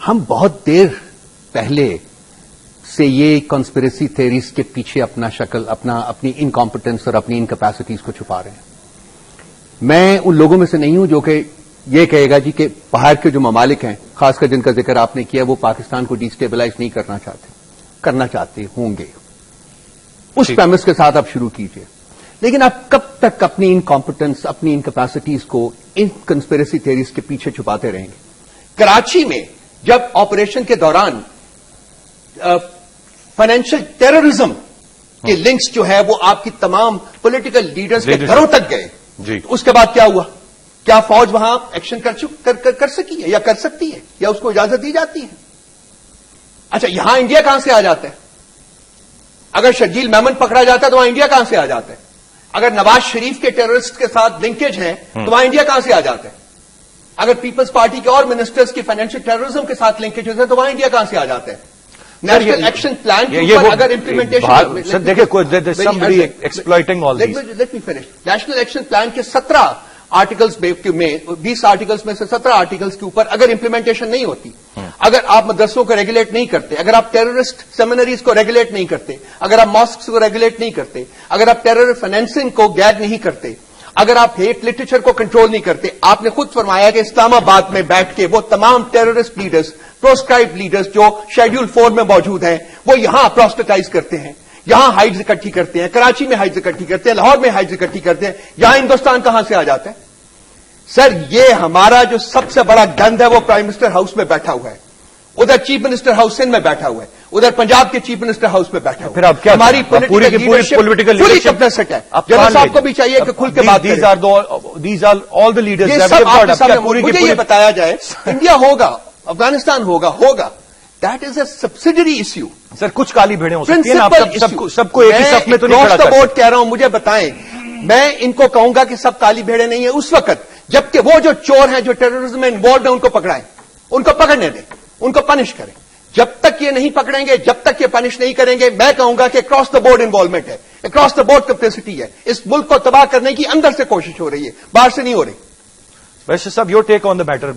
ہم بہت دیر پہلے سے یہ کانسپریسی تھیریز کے پیچھے اپنی انکمپٹنس اور اپنی انکیپیسٹیز کو چھپا رہے ہیں. میں ان لوگوں میں سے نہیں ہوں جو کہ یہ کہے گا جی کہ باہر کے جو ممالک ہیں خاص کر جن کا ذکر آپ نے کیا وہ پاکستان کو ڈیسٹیبلائز نہیں کرنا چاہتے ہوں گے. اس پریمس کے ساتھ آپ شروع کیجئے. لیکن آپ کب تک اپنی انکمپٹنس اپنی انکیپیسٹیز کو ان کنسپریسی تھیریز کے پیچھے چھپاتے رہیں گے؟ کراچی میں جب آپریشن کے دوران فائنینشیل ٹیررزم کے لنکس جو ہے وہ آپ کی تمام پولیٹیکل لیڈرز کے گھروں تک گئے جی. اس کے بعد کیا ہوا؟ کیا فوج وہاں ایکشن کر سکی ہے یا کر سکتی ہے یا اس کو اجازت دی جاتی ہے؟ اچھا یہاں انڈیا کہاں سے آ جاتا ہے؟ اگر شرجیل میمن پکڑا جاتا ہے تو وہاں انڈیا کہاں سے آ جاتا ہے؟ اگر نواز شریف کے ٹیررسٹ کے ساتھ لنکیج ہے تو وہاں انڈیا کہاں سے آ جاتا ہے؟ اگر پیپلز پارٹی کے اور منسٹرز کی فائنینشیل ٹیررزم کے ساتھ لنکیج ہے تو وہاں انڈیا کہاں سے آ جاتا ہے؟ نیشنل ایکشن پلان کے اوپر اگر امپلیمنٹیشن نیشنل ایکشن پلان کے 17 آرٹیکلز میں 20 آرٹیکلز میں سے 17 آرٹیکلز کے اوپر اگر امپلیمنٹیشن نہیں ہوتی، اگر آپ مدرسوں کو ریگولیٹ نہیں کرتے، اگر آپ ٹیررسٹ سیمینریز کو ریگولیٹ نہیں کرتے، اگر آپ ماسکس کو ریگولیٹ نہیں کرتے، اگر آپ ٹیرر فائنینسنگ کو گائیڈ نہیں کرتے، اگر آپ ہیٹ لٹریچر کو کنٹرول نہیں کرتے. آپ نے خود فرمایا کہ اسلام آباد میں بیٹھ کے وہ تمام ٹیررسٹ لیڈرز پروسکرائب لیڈرز جو شیڈول 4 میں موجود ہیں وہ یہاں پروسٹیٹائز کرتے ہیں، یہاں ہائیڈز اکٹھی کرتے ہیں، کراچی میں ہائیڈز اکٹھی کرتے ہیں، لاہور میں ہائیڈز اکٹھی کرتے ہیں. یہاں ہندوستان کہاں سے آ جاتا ہے؟ سر یہ ہمارا جو سب سے بڑا گند ہے وہ پرائم منسٹر ہاؤس میں بیٹھا ہوا ہے، ادھر چیف منسٹر ہاؤس سندھ میں بیٹھا ہوا ہے، ادھر پنجاب کے چیف منسٹر ہاؤس میں بیٹھا ہوا ہے. پھر اب کیا ہماری پولیٹیکل لیڈرشپ ہے؟ جنرل صاحب کو بھی چاہیے کہ کھل کے بات کریں. مجھے یہ بتایا جائے انڈیا ہوگا، افغانستان ہوگا that is a subsidiary issue. Sir کچھ کالی بھیڑیں ہو سکتی ہیں، سب کو ایک ہی صف میں تو نہیں کھڑا کر سکتے. بورڈ کہہ رہا ہوں، مجھے بتائیں. میں ان کو کہوں گا کہ سب کالی بھیڑیں نہیں ہیں اس وقت جبکہ وہ جو چور ہیں جو ٹیررزم میں انوالوڈ ہیں ان کو پکڑائیں، ان کو پکڑنے دیں، ان کو پنش کریں. جب تک یہ نہیں پکڑیں گے، جب تک یہ پنش نہیں کریں گے، میں کہوں گا کہ اکراس دا بورڈ انوالومنٹ ہے، اکراس دا بورڈ کیپیسٹی ہے. اس ملک کو تباہ کرنے کی اندر سے کوشش ہو رہی ہے، باہر سے نہیں ہو رہی. ویسے صاحب your take on the matter,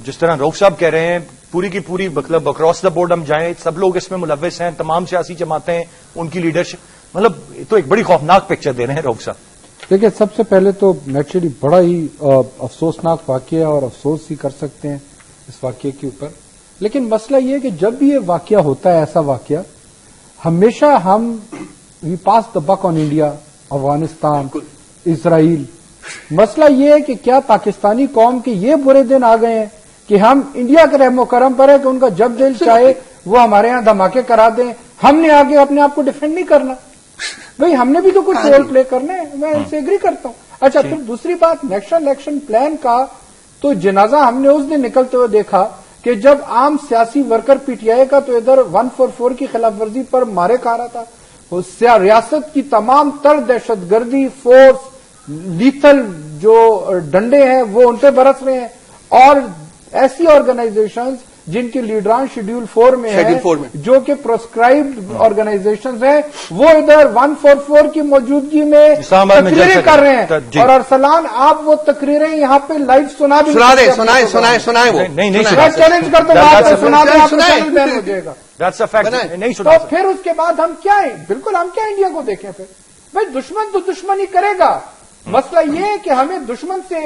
جس طرح روف صاحب کہہ رہے ہیں پوری کی پوری مطلب اکراس دا بورڈ ہم جائیں، سب لوگ اس میں ملوث ہیں، تمام سیاسی جماعتیں، ان کی لیڈرشپ، مطلب تو ایک بڑی خوفناک پکچر دے رہے ہیں روف صاحب. دیکھیں سب سے پہلے تو نیچرلی بڑا ہی افسوسناک واقعہ اور افسوس ہی کر سکتے ہیں اس واقعے کے اوپر. لیکن مسئلہ یہ ہے کہ جب بھی یہ واقعہ ہوتا ہے ایسا واقعہ ہمیشہ ہم وی پاس دا بک آن انڈیا، افغانستان، اسرائیل. مسئلہ یہ ہے کہ کیا پاکستانی قوم کے یہ برے دن آ گئے ہیں کہ ہم انڈیا کے رحم و کرم پر ہے کہ ان کا جب دل چاہے وہ ہمارے ہاں دھماکے کرا دیں، ہم نے آگے اپنے آپ کو ڈیفینڈ نہیں کرنا. بھئی ہم نے بھی تو کچھ رول پلے کرنا ہے، میں ان سے ایگری کرتا ہوں. اچھا پھر دوسری بات نیشنل ایکشن پلان کا تو جنازہ ہم نے اس دن نکلتے ہوئے دیکھا کہ جب عام سیاسی ورکر پی ٹی آئی کا تو ادھر 144 کی خلاف ورزی پر مارے کھا رہا تھا، ریاست کی تمام تر دہشت گردی فورس لیتھل جو ڈنڈے ہیں وہ ان پہ برس رہے ہیں. اور ایسی آرگنائزیشنز جن کے لیڈران شیڈول 4 میں ہیں جو کہ پروسکرائبڈ آرگنائزیشنز ہیں وہ ادھر 144 کی موجودگی میں تقریریں کر رہے ہیں. اور ارسلان آپ وہ تقریریں یہاں پہ لائیو سنا بھی سنائیں وہ چیلنج کرتا ہوں سنا دیں ہو جائے گا. تو پھر اس کے بعد ہم کیا ہیں؟ بالکل ہم کیا انڈیا کو دیکھیں پھر؟ بھائی دشمن تو دشمن ہی کرے گا. مسئلہ یہ ہے کہ ہمیں دشمن سے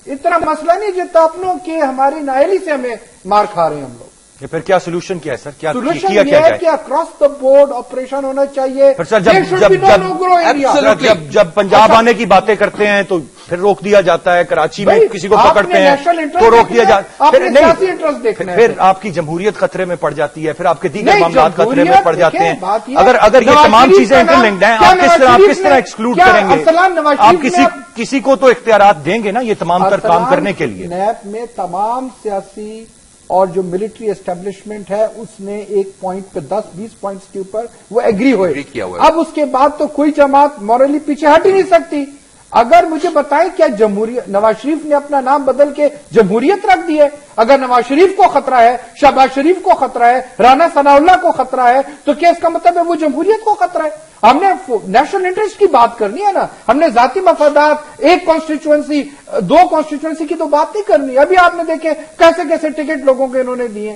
اتنا مسئلہ نہیں جتنا اپنوں کے ہماری نااہلی سے ہمیں مار کھا رہے ہیں ہم لوگ. پھر کیا سولوشن کیا ہے سر؟ کیا سولوشن یہ ہے کہ اکراس دا بورڈ آپریشن ہونا چاہیے. جب پنجاب آنے کی باتیں کرتے ہیں تو پھر روک دیا جاتا ہے، کراچی میں کسی کو پکڑتے ہیں تو روک دیا جاتا ہے. پھر آپ کی جمہوریت خطرے میں پڑ جاتی ہے، پھر آپ کے دیگر معاملات خطرے میں پڑ جاتے ہیں. اگر یہ تمام چیزیں انٹرلنکڈ ہیں آپ کس طرح ایکسکلوڈ کریں گے؟ آپ کسی کو تو اختیارات دیں گے نا یہ تمام تر کام کرنے کے لیے. نیب میں تمام سیاسی اور جو ملٹری اسٹیبلشمنٹ ہے اس نے ایک پوائنٹ پہ 10-20 پوائنٹس کے اوپر وہ ایگری ہوئے. اب اس کے بعد تو کوئی جماعت مورلی پیچھے ہٹ ہی نہیں سکتی. اگر مجھے بتائیں کیا جمہوریت نواز شریف نے اپنا نام بدل کے جمہوریت رکھ دی ہے؟ اگر نواز شریف کو خطرہ ہے، شہباز شریف کو خطرہ ہے، رانا ثناء اللہ کو خطرہ ہے، تو کیا اس کا مطلب ہے وہ جمہوریت کو خطرہ ہے؟ ہم نے نیشنل انٹرسٹ کی بات کرنی ہے نا، ہم نے ذاتی مفادات، ایک کانسٹیچوئنسی، دو کانسٹیچوئنسی کی تو بات نہیں کرنی۔ ابھی آپ نے دیکھے کیسے کیسے ٹکٹ لوگوں کے انہوں نے دیے،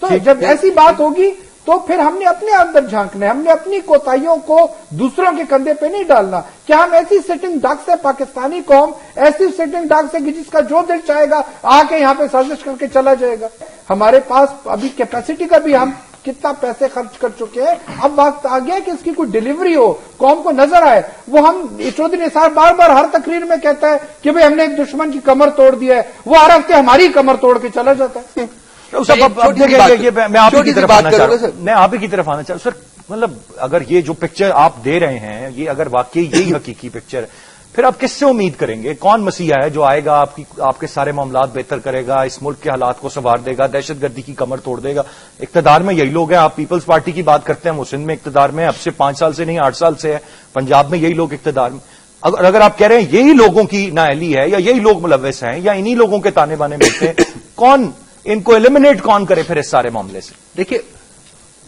تو جب ایسی بات ہوگی تو پھر ہم نے اپنے اندر جھانکنا ہے، ہم نے اپنی کوتاہیوں کو دوسروں کے کندھے پہ نہیں ڈالنا۔ کیا ہم ایسی سٹنگ ڈک سے، پاکستانی قوم ایسی سٹنگ ڈک سے کہ جس کا جو دل چاہے گا آ کے یہاں پہ سازش کر کے چلا جائے گا؟ ہمارے پاس ابھی کیپیسٹی کا بھی ہم کتنا پیسے خرچ کر چکے ہیں، اب وقت آ گیا کہ اس کی کوئی ڈیلیوری ہو، قوم کو نظر آئے۔ وہ ہم چودھری نثار بار بار ہر تقریر میں کہتا ہے کہ بھئی ہم نے ایک دشمن کی کمر توڑ دی ہے، وہ ہر ہفتے ہماری کمر توڑ کے چلا جاتا ہے۔ میں آپ ہی کی طرف آنا چاہ رہا ہوں، میں آپ ہی کی طرف آنا چاہ رہا ہوں سر۔ مطلب اگر یہ جو پکچر آپ دے رہے ہیں یہ اگر واقعی یہی حقیقی پکچر ہے، پھر آپ کس سے امید کریں گے؟ کون مسیحا ہے جو آئے گا آپ کے سارے معاملات بہتر کرے گا، اس ملک کے حالات کو سنوار دے گا، دہشت گردی کی کمر توڑ دے گا؟ اقتدار میں یہی لوگ ہیں۔ آپ پیپلز پارٹی کی بات کرتے ہیں، وہ سندھ میں اقتدار میں اب سے 5 سال سے نہیں 8 سال سے ہے، پنجاب میں یہی لوگ اقتدار میں۔ اگر آپ کہہ رہے ہیں یہی لوگوں کی نااہلی ہے یا یہی لوگ ملوث ہیں یا انہی لوگوں کے تانے بانے ملتے ہیں، کون ان کو ایلیمنیٹ کون کرے پھر اس سارے معاملے سے؟ دیکھیے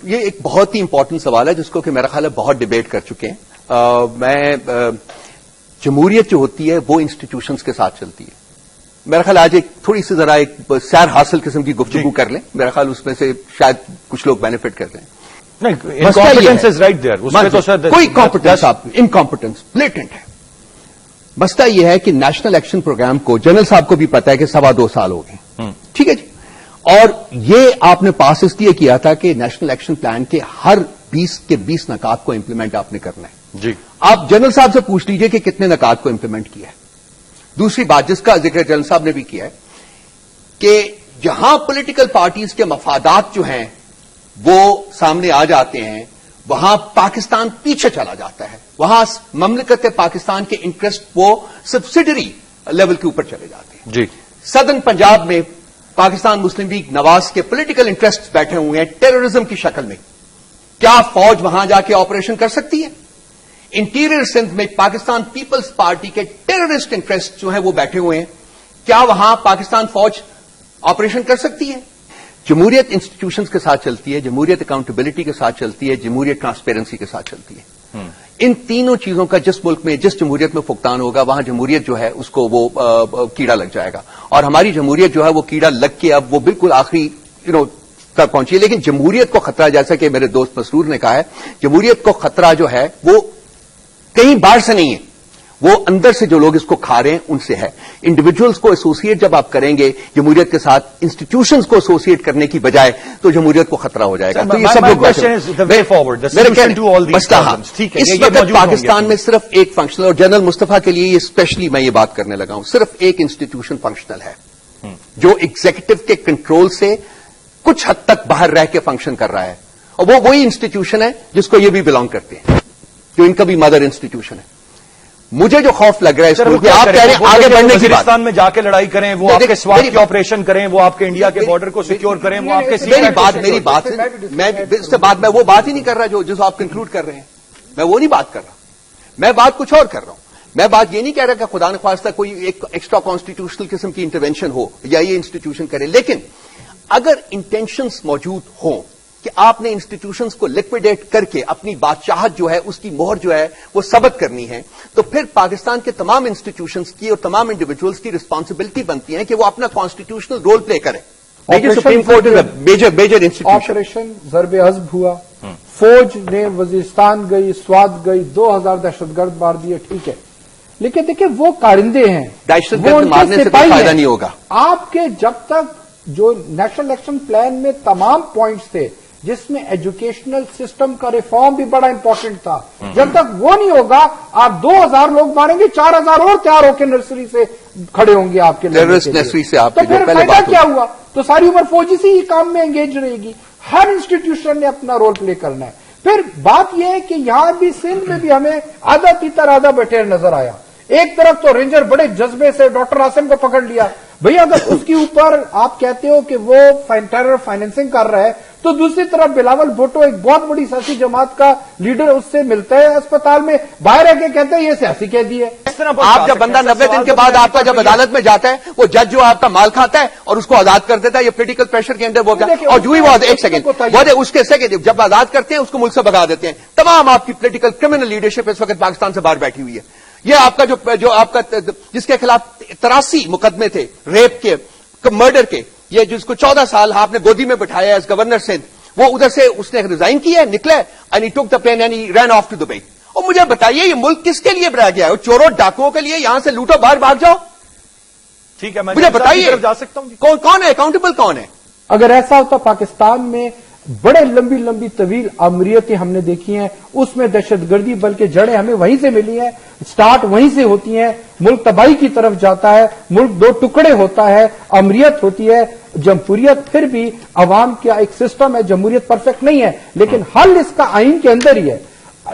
یہ ایک بہت ہی امپورٹنٹ سوال ہے جس کو کہ میرا خیال ہے بہت ڈیبیٹ کر چکے ہیں۔ میں جمہوریت جو ہوتی ہے وہ انسٹیٹیوشنز کے ساتھ چلتی ہے۔ میرا خیال آج ایک تھوڑی سی ذرا ایک سیر حاصل قسم کی گفتگو کر لیں، میرا خیال اس میں سے شاید کچھ لوگ بینیفٹ کر لیں۔ کوئی کمپٹنس آپ انکمپٹنس بلیٹنٹ ہے۔ مسئلہ یہ ہے کہ نیشنل ایکشن پروگرام کو جنرل صاحب کو بھی پتا ہے کہ 2.25 سال ہو گئے، ٹھیک ہے جی، اور یہ آپ نے پاس اس لیے کیا تھا کہ نیشنل ایکشن پلان کے ہر 20 کے 20 نکات کو امپلیمنٹ آپ نے کرنا ہے جی۔ آپ جنرل صاحب سے پوچھ لیجئے کہ کتنے نکات کو امپلیمنٹ کیا ہے۔ دوسری بات جس کا ذکر جنرل صاحب نے بھی کیا ہے کہ جہاں پولیٹیکل پارٹیز کے مفادات جو ہیں وہ سامنے آ جاتے ہیں وہاں پاکستان پیچھے چلا جاتا ہے، وہاں مملکت پاکستان کے انٹرسٹ وہ سبسڈری لیول کے اوپر چلے جاتے ہیں جی۔ سدرن پنجاب میں پاکستان مسلم لیگ نواز کے پولیٹیکل انٹرسٹ بیٹھے ہوئے ہیں ٹیررزم کی شکل میں، کیا فوج وہاں جا کے آپریشن کر سکتی ہے؟ انٹیریئر سندھ میں پاکستان پیپلز پارٹی کے ٹیررسٹ انٹرسٹ جو ہیں وہ بیٹھے ہوئے ہیں، کیا وہاں پاکستان فوج آپریشن کر سکتی ہے؟ جمہوریت انسٹیٹیوشنز کے ساتھ چلتی ہے، جمہوریت اکاؤنٹیبلٹی کے ساتھ چلتی ہے، جمہوریت ٹرانسپیرنسی کے ساتھ چلتی ہے۔ ان تینوں چیزوں کا جس ملک میں جس جمہوریت میں فقدان ہوگا وہاں جمہوریت جو ہے اس کو وہ کیڑا لگ جائے گا، اور ہماری جمہوریت جو ہے وہ کیڑا لگ کے اب وہ بالکل آخری تک پہنچی ہے۔ لیکن جمہوریت کو خطرہ، جیسا کہ میرے دوست مسرور نے کہا ہے، جمہوریت کو خطرہ جو ہے وہ کہیں باہر سے نہیں ہے، وہ اندر سے جو لوگ اس کو کھا رہے ہیں ان سے ہے۔ انڈیویجولز کو ایسوسیٹ جب آپ کریں گے جمہوریت کے ساتھ انسٹیٹیوشنز کو ایسوسیٹ کرنے کی بجائے تو جمہوریت کو خطرہ ہو جائے گا۔ تو یہ سب لوگ اس وقت پاکستان میں صرف ایک فنکشنل، اور جنرل مصطفیٰ کے لیے یہ اسپیشلی میں یہ بات کرنے لگا ہوں، صرف ایک انسٹیٹیوشن فنکشنل ہے جو ایگزیکٹو کے کنٹرول سے کچھ حد تک باہر رہ کے فنکشن کر رہا ہے، اور وہ وہی انسٹیٹیوشن ہے جس کو یہ بھی بلانگ کرتے ہیں، جو ان کا بھی مدر انسٹیٹیوشن ہے۔ مجھے جو خوف لگ رہا ہے اس کو کہ آپ کہہ رہے ہیں آگے بڑھنے کی بات، میں جا کے لڑائی کریں، وہ آپ کے سوات کی آپریشن کریں، وہ آپ کے انڈیا کے بارڈر کو سیکیور کریں، وہ آپ کے میری بات میں اس سے بعد میں وہ بات ہی نہیں کر رہا جو آپ کنکلوڈ کر رہے ہیں، میں وہ نہیں بات کر رہا، میں بات کچھ اور کر رہا ہوں۔ میں بات یہ نہیں کہہ رہا کہ خدا نخواستہ کوئی ایک ایکسٹرا کانسٹیٹیوشنل قسم کی انٹرونشن ہو یا یہ انسٹیٹیوشن کرے، لیکن اگر انٹینشنز موجود ہوں کہ آپ نے انسٹیٹیوشنز کو لکویڈیٹ کر کے اپنی بادشاہت جو ہے اس کی مہر جو ہے وہ ثبت کرنی ہے، تو پھر پاکستان کے تمام انسٹیٹیوشنز کی اور تمام انڈیویجولز کی رسپانسبلٹی بنتی ہے کہ وہ اپنا کانسٹیٹیوشنل رول پلے کریں۔ Supreme Court is a major institution. Operation ضرب حزب ہوا، فوج نے وزیرستان گئی، سوات گئی، 2000 دہشت گرد مار دیے، ٹھیک ہے، لیکن دیکھیں وہ کارندے ہیں، دہشت گرد مارنے سے کوئی فائدہ نہیں ہوگا۔ آپ کے جب تک جو نیشنل ایکشن پلان میں تمام پوائنٹس تھے جس میں ایجوکیشنل سسٹم کا ریفارم بھی بڑا امپورٹنٹ تھا، جب تک وہ نہیں ہوگا آپ 2000 لوگ ماریں گے، 4000 اور تیار ہو کے نرسری سے کھڑے ہوں گے آپ کے نرسری سے، آپ تو پھر فائدہ کیا ہوا؟ تو ساری عمر فوجی سے ہی کام میں انگیج رہے گی۔ ہر انسٹیٹیوشن نے اپنا رول پلے کرنا ہے۔ پھر بات یہ ہے کہ یہاں بھی سندھ میں بھی ہمیں آدھا تیتر آدھا بٹیر نظر آیا۔ ایک طرف تو رینجر بڑے جذبے سے ڈاکٹر عاصم کو پکڑ لیا، بھئی اگر اس کے اوپر آپ کہتے ہو کہ وہ ٹیرر فائنینسنگ کر رہا ہے تو دوسری طرف بلاول بھٹو ایک بہت بڑی سیاسی جماعت کا لیڈر اس سے ملتا ہے اسپتال میں، باہر آ کے کہتے ہیں یہ سیاسی قیدی ہے. آپ جب بندہ 90 دن کے بعد آپ کا جب عدالت میں جاتا ہے وہ جج جو آپ کا مال کھاتا ہے اور اس کو آزاد کر دیتا ہے، یہ پولیٹیکل پریشر کے اندر وہ اور جو ہی وہ ایک سیکنڈ وہ اس کے سیکنڈ جب آزاد کرتے ہیں اس کو ملک سے بھگا دیتے ہیں. تمام آپ کی پولیٹیکل کرمنل لیڈرشپ اس وقت پاکستان سے باہر بیٹھی ہوئی ہے. یہ آپ کا جو آپ کا جس کے خلاف 83 مقدمے تھے ریپ کے مرڈر کے، یہ جس کو 14 سال آپ نے گودی میں بٹھایا ایز گورنر سندھ، وہ ادھر سے اس نے ریزائن کیا ہے، نکلا and he took the plane and he ran off to Dubai. اور مجھے بتائیے یہ ملک کس کے لیے بنایا گیا ہے؟ چوروں ڈاکوؤں کے لیے؟ یہاں سے لوٹو باہر بھاگ جاؤ. ٹھیک ہے مجھے بتائیے جا سکتا ہوں کون ہے اکاؤنٹیبل کون ہے؟ اگر ایسا ہوتا پاکستان میں بڑے لمبی طویل آمریتیں ہم نے دیکھی ہیں، اس میں دہشت گردی بلکہ جڑیں ہمیں وہیں سے ملی ہیں، سٹارٹ وہیں سے ہوتی ہیں، ملک تباہی کی طرف جاتا ہے، ملک دو ٹکڑے ہوتا ہے، آمریت ہوتی ہے. جمہوریت پھر بھی عوام کا ایک سسٹم ہے، جمہوریت پرفیکٹ نہیں ہے لیکن حل اس کا آئین کے اندر ہی ہے.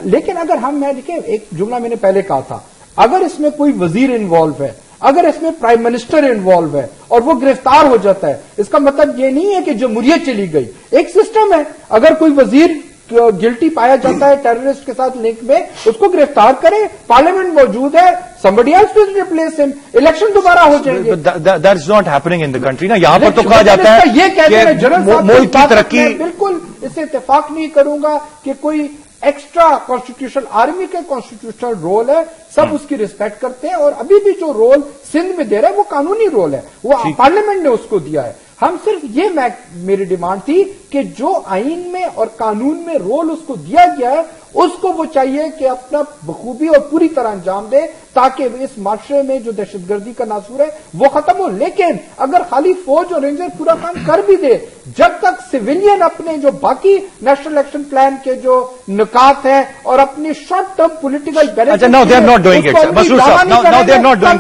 لیکن اگر میں دیکھیں ایک جملہ میں نے پہلے کہا تھا، اگر اس میں کوئی وزیر انوالو ہے، اگر اس میں پرائم منسٹر انوالو ہے اور وہ گرفتار ہو جاتا ہے، اس کا مطلب یہ نہیں ہے کہ جمہوریت چلی گئی. ایک سسٹم ہے، اگر کوئی وزیر گلٹی پایا جاتا ہے ٹیررسٹ کے ساتھ لنک میں، اس کو گرفتار کرے، پارلیمنٹ موجود ہے، somebody else will replace him، election دوبارہ ہو جائیں گے. That's not happening in the country نا. یہاں پر تو کہا جاتا ہے یہ کہتے ہیں جنرل صاحب ملک کی ترقی، بالکل اس سے اتفاق نہیں کروں گا کہ کوئی ایکسٹرا کانسٹیٹیوشن آرمی کا کانسٹیٹیوشنل رول ہے، سب اس کی ریسپیکٹ کرتے ہیں اور ابھی بھی جو رول سندھ میں دے رہا ہے وہ قانونی رول ہے، وہ پارلیمنٹ نے اس کو دیا ہے. ہم صرف یہ میری ڈیمانڈ تھی کہ جو آئین میں اور قانون میں رول اس کو دیا گیا ہے اس کو وہ چاہیے کہ اپنا بخوبی اور پوری طرح انجام دے تاکہ اس معاشرے میں جو دہشت گردی کا ناصور ہے وہ ختم ہو. لیکن اگر خالی فوج اور رینجر پورا کام کر بھی دے، جب تک سویلین اپنے جو باقی نیشنل ایکشن پلان کے جو نکات ہیں اور اپنی short term political now they are not doing it. Masroor Sahab, now they are not doing